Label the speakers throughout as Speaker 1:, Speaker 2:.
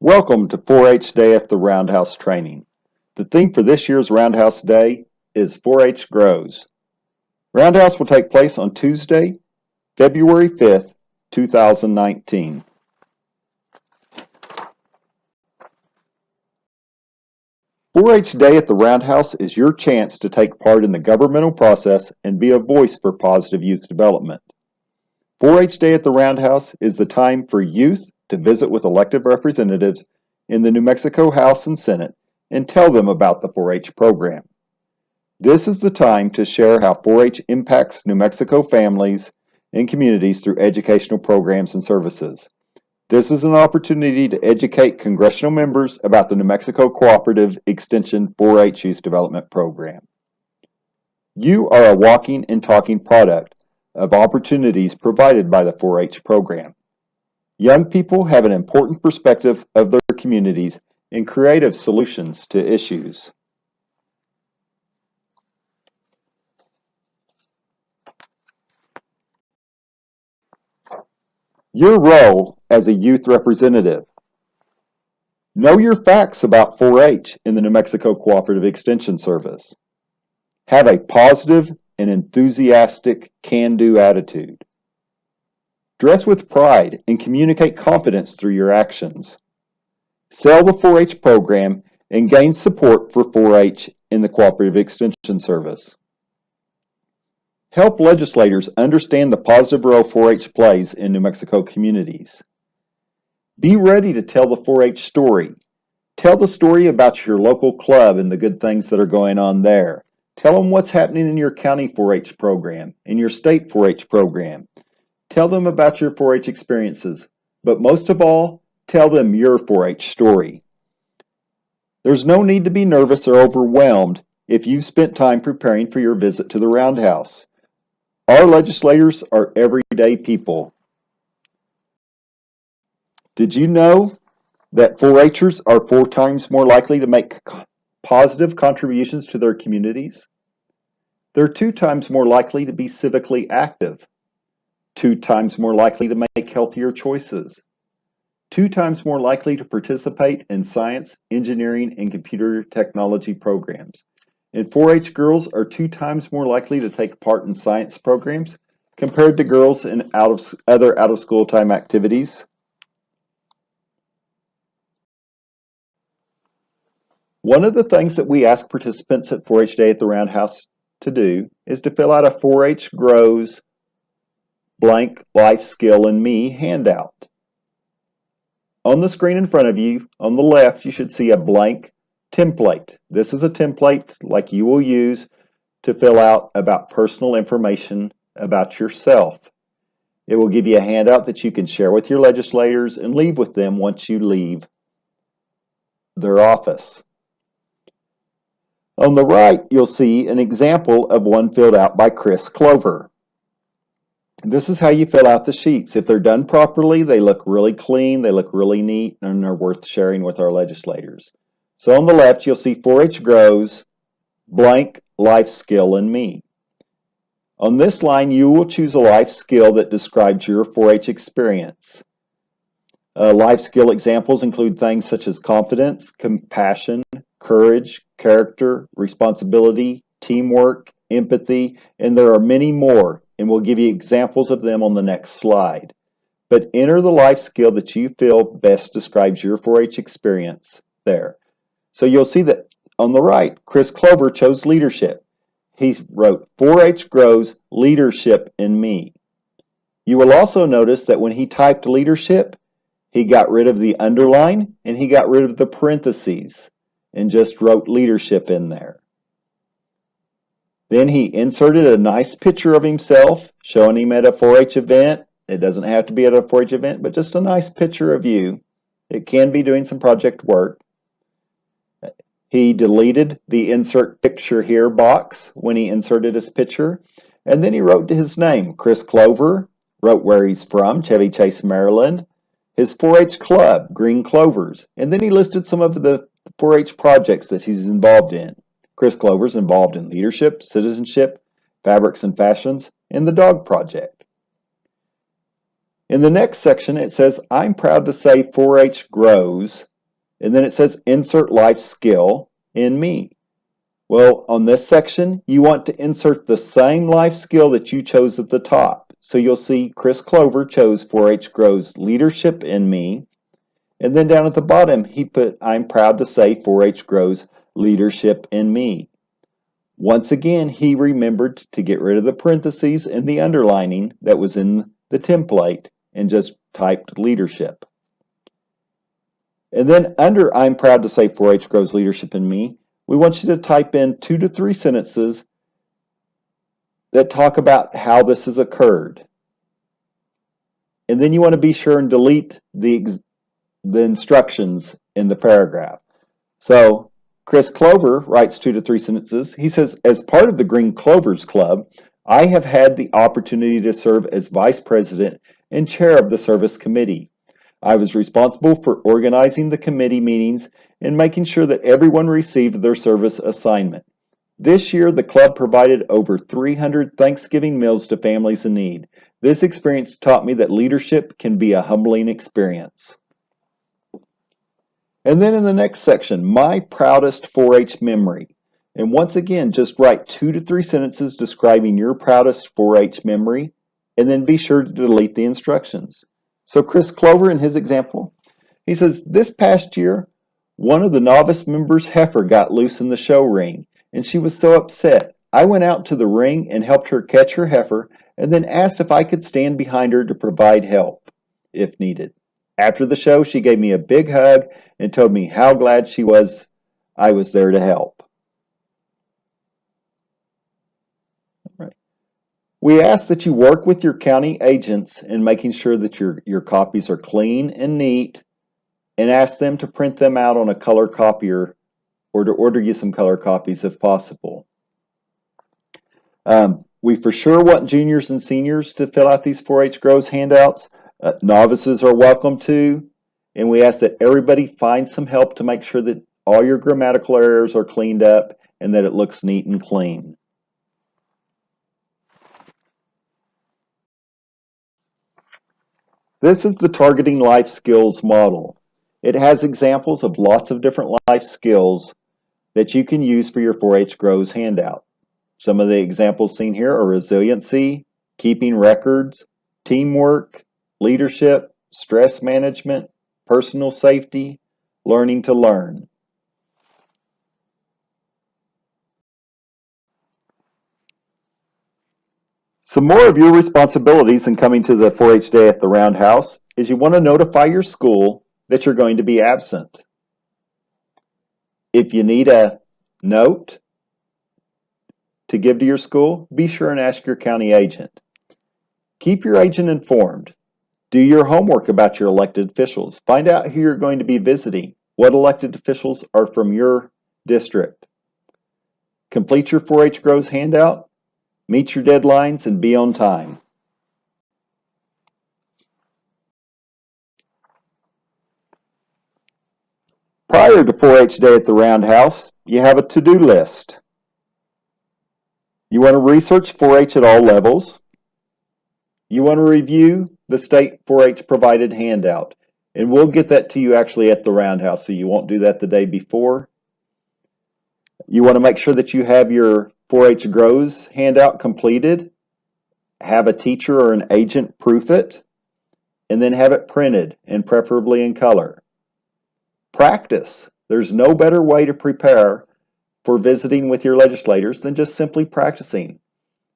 Speaker 1: Welcome to 4-H Day at the Roundhouse Training. The theme for this year's Roundhouse Day is 4-H Grows. Roundhouse will take place on Tuesday, February 5th, 2019. "4-H Day at the Roundhouse is your chance to take part in the governmental process and be a voice for positive youth development. 4-H Day at the Roundhouse is the time for youth to visit with elected representatives in the New Mexico House and Senate and tell them about the 4-H program. This is the time to share how 4-H impacts New Mexico families and communities through educational programs and services. This is an opportunity to educate congressional members about the New Mexico Cooperative Extension 4-H Youth Development Program. You are a walking and talking product of opportunities provided by the 4-H program. Young people have an important perspective of their communities and creative solutions to issues. Your role as a youth representative. Know your facts about 4-H in the New Mexico Cooperative Extension Service. Have a positive and enthusiastic can-do attitude. Dress with pride and communicate confidence through your actions. Sell the 4-H program and gain support for 4-H in the Cooperative Extension Service. Help legislators understand the positive role 4-H plays in New Mexico communities. Be ready to tell the 4-H story. Tell the story about your local club and the good things that are going on there. Tell them what's happening in your county 4-H program, in your state 4-H program. Tell them about your 4-H experiences, but most of all, tell them your 4-H story. There's no need to be nervous or overwhelmed if you've spent time preparing for your visit to the Roundhouse. Our legislators are everyday people. Did you know that 4-Hers are 4 times more likely to make positive contributions to their communities? They're 2 times more likely to be civically active, 2 times more likely to make healthier choices, 2 times more likely to participate in science, engineering, and computer technology programs. And 4-H girls are 2 times more likely to take part in science programs compared to girls in other out-of-school time activities. One of the things that we ask participants at 4-H Day at the Roundhouse to do is to fill out a 4-H Grows blank life skill and me handout. On the screen in front of you, on the left, you should see a blank template. This is a template like you will use to fill out about personal information about yourself. It will give you a handout that you can share with your legislators and leave with them once you leave their office. On the right, you'll see an example of one filled out by Chris Clover. This is how you fill out the sheets. If they're done properly, they look really clean, they look really neat, and they're worth sharing with our legislators. So on the left, you'll see 4-H Grows, blank life skill and me. On this line, you will choose a life skill that describes your 4-H experience. Life skill examples include things such as confidence, compassion, courage, character, responsibility, teamwork, empathy, and there are many more, and we'll give you examples of them on the next slide. But enter the life skill that you feel best describes your 4-H experience there. So you'll see that on the right, Chris Clover chose leadership. He wrote 4-H Grows Leadership in Me. You will also notice that when he typed leadership, he got rid of the underline and he got rid of the parentheses and just wrote leadership in there. Then he inserted a nice picture of himself showing him at a 4-H event. It doesn't have to be at a 4-H event, but just a nice picture of you. It can be doing some project work. He deleted the insert picture here box when he inserted his picture. And then he wrote his name, Chris Clover, wrote where he's from, Chevy Chase, Maryland, his 4-H club, Green Clovers. And then he listed some of the 4-H projects that he's involved in. Chris Clover's involved in leadership, citizenship, fabrics and fashions, and the dog project. In the next section, it says, I'm proud to say 4-H grows And then it says insert life skill in me. Well, on this section, you want to insert the same life skill that you chose at the top. So you'll see Chris Clover chose 4-H Grows Leadership in Me. And then down at the bottom, he put, I'm proud to say 4-H Grows Leadership in Me. Once again, he remembered to get rid of the parentheses and the underlining that was in the template and just typed leadership. And then under I'm proud to say 4-H Grows Leadership in Me, we want you to type in 2 to 3 sentences that talk about how this has occurred. And then you want to be sure and delete the instructions in the paragraph. So Chris Clover writes 2 to 3 sentences. He says, as part of the Green Clovers Club, I have had the opportunity to serve as vice president and chair of the service committee. I was responsible for organizing the committee meetings and making sure that everyone received their service assignment. This year, the club provided over 300 Thanksgiving meals to families in need. This experience taught me that leadership can be a humbling experience. And then in the next section, my proudest 4-H memory. And once again, just write 2 to 3 sentences describing your proudest 4-H memory, and then be sure to delete the instructions. So Chris Clover, in his example, he says, this past year, one of the novice members' heifer got loose in the show ring, and she was so upset. I went out to the ring and helped her catch her heifer, and then asked if I could stand behind her to provide help, if needed. After the show, she gave me a big hug and told me how glad she was I was there to help. All right. We ask that you work with your county agents in making sure that your copies are clean and neat, and ask them to print them out on a color copier or to order you some color copies if possible. We for sure want juniors and seniors to fill out these 4-H Grows handouts. Novices are welcome to, and we ask that everybody find some help to make sure that all your grammatical errors are cleaned up and that it looks neat and clean. This is the Targeting Life Skills model. It has examples of lots of different life skills that you can use for your 4-H Grows handout. Some of the examples seen here are resiliency, keeping records, teamwork, leadership, stress management, personal safety, learning to learn. Some more of your responsibilities in coming to the 4-H Day at the Roundhouse is you want to notify your school that you're going to be absent. If you need a note to give to your school, be sure and ask your county agent. Keep your agent informed. Do your homework about your elected officials. Find out who you're going to be visiting, what elected officials are from your district. Complete your 4-H Grows handout, meet your deadlines, and be on time. Prior to 4-H Day at the Roundhouse, you have a to-do list. You want to research 4-H at all levels. You want to review the state 4-H provided handout. And we'll get that to you actually at the Roundhouse, so you won't do that the day before. You want to make sure that you have your 4-H Grows handout completed, have a teacher or an agent proof it, and then have it printed, and preferably in color. Practice. There's no better way to prepare for visiting with your legislators than just simply practicing.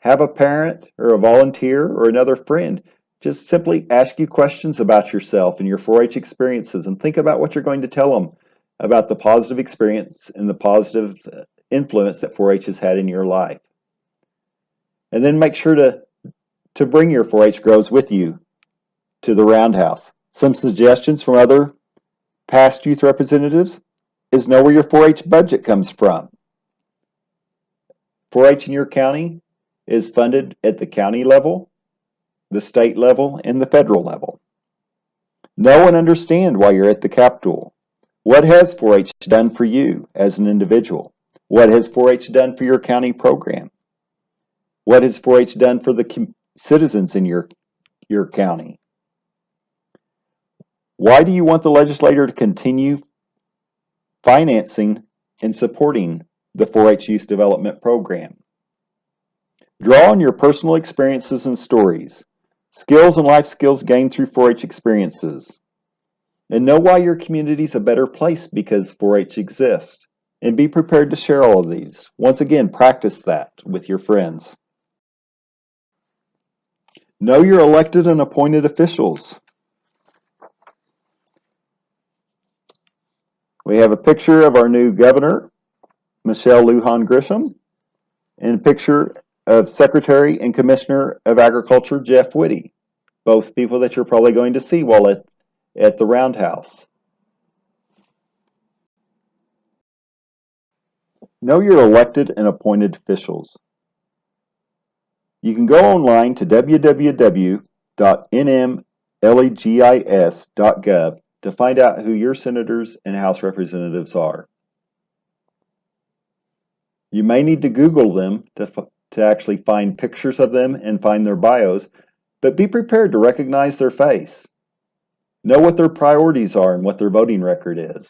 Speaker 1: Have a parent or a volunteer or another friend just simply ask you questions about yourself and your 4-H experiences, and think about what you're going to tell them about the positive experience and the positive influence that 4-H has had in your life. And then make sure to bring your 4-H Grows with you to the Roundhouse. Some suggestions from other past youth representatives is know where your 4-H budget comes from. 4-H in your county is funded at the county level, the state level, and the federal level. Know and understand why you're at the Capitol. What has 4-H done for you as an individual? What has 4-H done for your county program? What has 4-H done for the citizens in your county? Why do you want the legislator to continue financing and supporting the 4-H Youth Development Program. Draw on your personal experiences and stories, skills and life skills gained through 4-H experiences, and know why your community is a better place because 4-H exists. And be prepared to share all of these. Once again, practice that with your friends. Know your elected and appointed officials. We have a picture of our new governor, Michelle Lujan Grisham, and a picture of Secretary and Commissioner of Agriculture, Jeff Whitty, both people that you're probably going to see while at the Roundhouse. Know your elected and appointed officials. You can go online to www.nmlegis.gov to find out who your senators and House representatives are. You may need to Google them to actually find pictures of them and find their bios, but be prepared to recognize their face. Know what their priorities are and what their voting record is.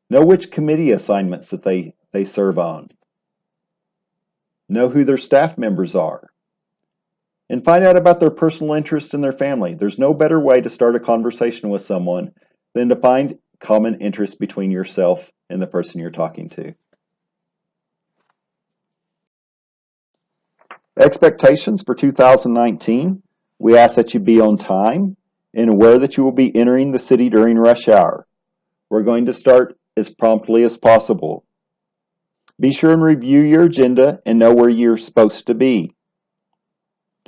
Speaker 1: Know which committee assignments that they serve on. Know who their staff members are. And find out about their personal interest in their family. There's no better way to start a conversation with someone than to find common interest between yourself and the person you're talking to. Expectations for 2019. We ask that you be on time and aware that you will be entering the city during rush hour. We're going to start as promptly as possible. Be sure and review your agenda and know where you're supposed to be.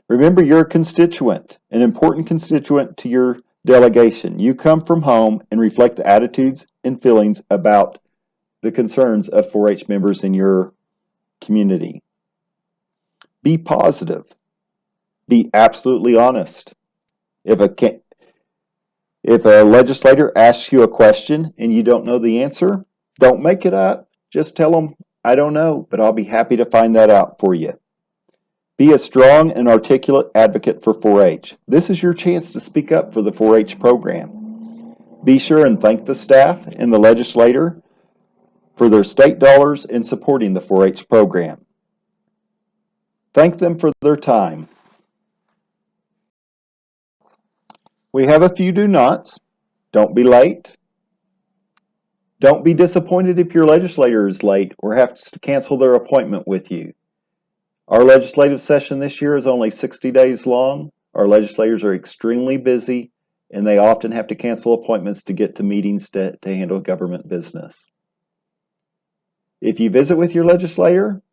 Speaker 1: Remember, you're a constituent, an important constituent to your delegation. You come from home and reflect the attitudes and feelings about the concerns of 4-H members in your community. Be positive. Be absolutely honest. If a legislator asks you a question and you don't know the answer, don't make it up. Just tell them, I don't know, but I'll be happy to find that out for you. Be a strong and articulate advocate for 4-H. This is your chance to speak up for the 4-H program. Be sure and thank the staff and the legislator for their state dollars in supporting the 4-H program. Thank them for their time. We have a few do nots. Don't be late. Don't be disappointed if your legislator is late or has to cancel their appointment with you. Our legislative session this year is only 60 days long. Our legislators are extremely busy, and they often have to cancel appointments to get to meetings to handle government business. If you visit with your legislator,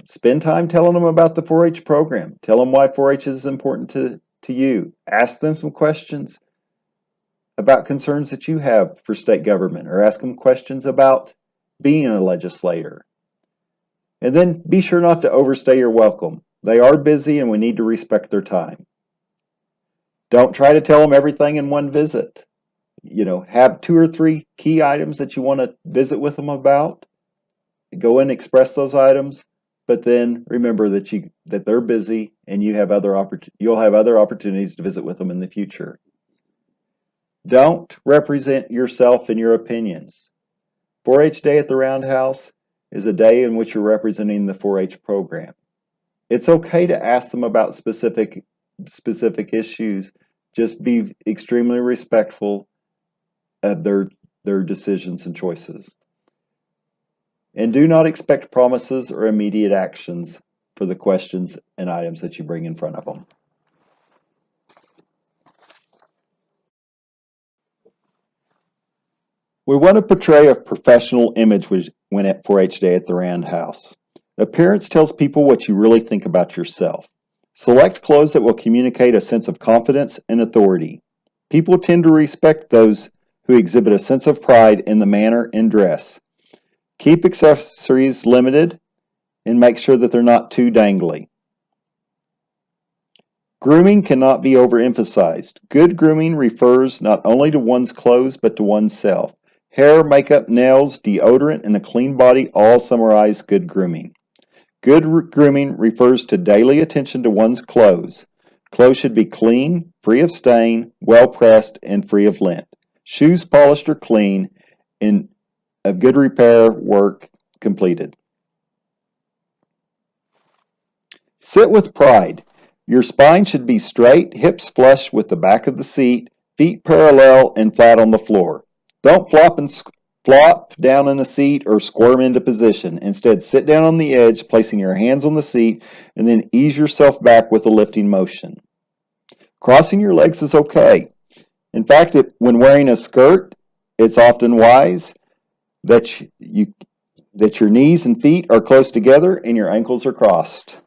Speaker 1: spend time telling them about the 4-H program. Tell them why 4-H is important to you. Ask them some questions about concerns that you have for state government, or ask them questions about being a legislator. And then be sure not to overstay your welcome. They are busy and we need to respect their time. Don't try to tell them everything in one visit. Have 2 or 3 key items that you want to visit with them about. Go in and express those items, but then remember that they're busy and you'll have other opportunities to visit with them in the future. Don't represent yourself and your opinions. 4-H Day at the Roundhouse is a day in which you're representing the 4-H program. It's okay to ask them about specific issues. Just be extremely respectful of their decisions and choices. And do not expect promises or immediate actions for the questions and items that you bring in front of them. We want to portray a professional image when at 4-H Day at the Roundhouse. Appearance tells people what you really think about yourself. Select clothes that will communicate a sense of confidence and authority. People tend to respect those who exhibit a sense of pride in the manner and dress. Keep accessories limited and make sure that they're not too dangly. Grooming cannot be overemphasized. Good grooming refers not only to one's clothes but to oneself. Hair, makeup, nails, deodorant, and a clean body all summarize good grooming. Good grooming refers to daily attention to one's clothes. Clothes should be clean, free of stain, well pressed, and free of lint. Shoes polished or clean, and of good repair work completed. Sit with pride. Your spine should be straight, hips flush with the back of the seat, feet parallel and flat on the floor. Don't flop down in the seat or squirm into position. Instead, sit down on the edge, placing your hands on the seat, and then ease yourself back with a lifting motion. Crossing your legs is okay. In fact, when wearing a skirt, it's often wise that your knees and feet are close together and your ankles are crossed.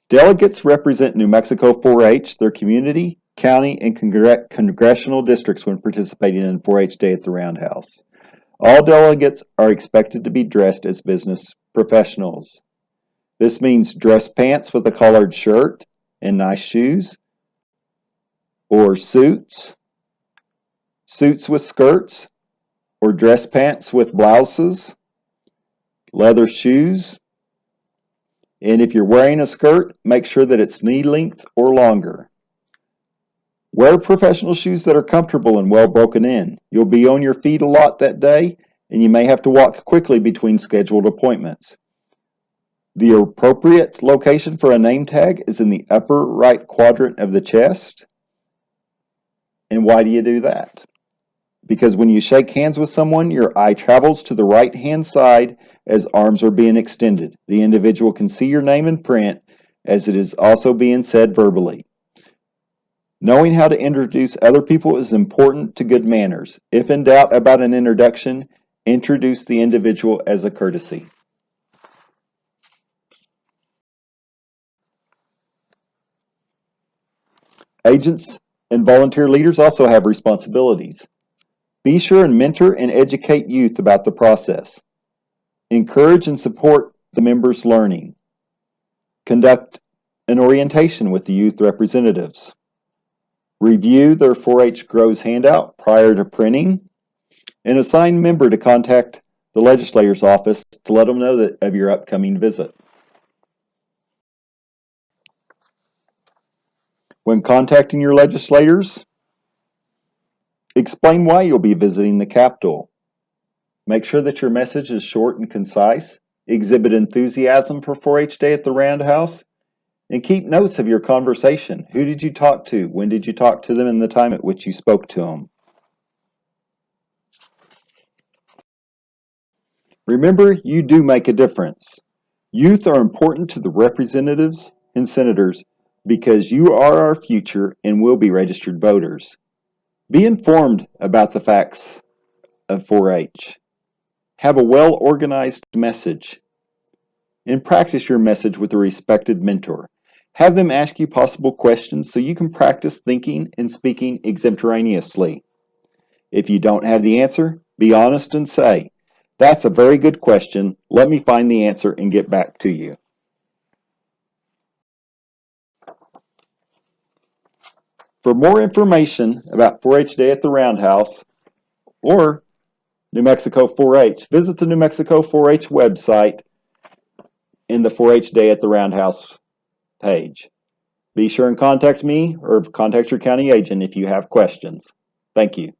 Speaker 1: Delegates represent New Mexico 4-H, their community, county, and congressional districts when participating in 4-H Day at the Roundhouse. All delegates are expected to be dressed as business professionals. This means dress pants with a collared shirt and nice shoes, or suits with skirts, or dress pants with blouses, leather shoes, and if you're wearing a skirt, make sure that it's knee length or longer. Wear professional shoes that are comfortable and well broken in. You'll be on your feet a lot that day, and you may have to walk quickly between scheduled appointments. The appropriate location for a name tag is in the upper right quadrant of the chest. And why do you do that? Because when you shake hands with someone, your eye travels to the right-hand side as arms are being extended. The individual can see your name in print as it is also being said verbally. Knowing how to introduce other people is important to good manners. If in doubt about an introduction, introduce the individual as a courtesy. Agents and volunteer leaders also have responsibilities. Be sure and mentor and educate youth about the process. Encourage and support the members' learning. Conduct an orientation with the youth representatives. Review their 4-H Grows handout prior to printing. And assign a member to contact the legislator's office to let them know of your upcoming visit. When contacting your legislators, explain why you'll be visiting the Capitol. Make sure that your message is short and concise. Exhibit enthusiasm for 4-H Day at the Roundhouse. And keep notes of your conversation. Who did you talk to? When did you talk to them? And the time at which you spoke to them. Remember, you do make a difference. Youth are important to the representatives and senators because you are our future and will be registered voters. Be informed about the facts of 4-H. Have a well-organized message. And practice your message with a respected mentor. Have them ask you possible questions so you can practice thinking and speaking extemporaneously. If you don't have the answer, be honest and say, "That's a very good question. Let me find the answer and get back to you." For more information about 4-H Day at the Roundhouse or New Mexico 4-H, visit the New Mexico 4-H website in the 4-H Day at the Roundhouse page. Be sure and contact me or contact your county agent if you have questions. Thank you.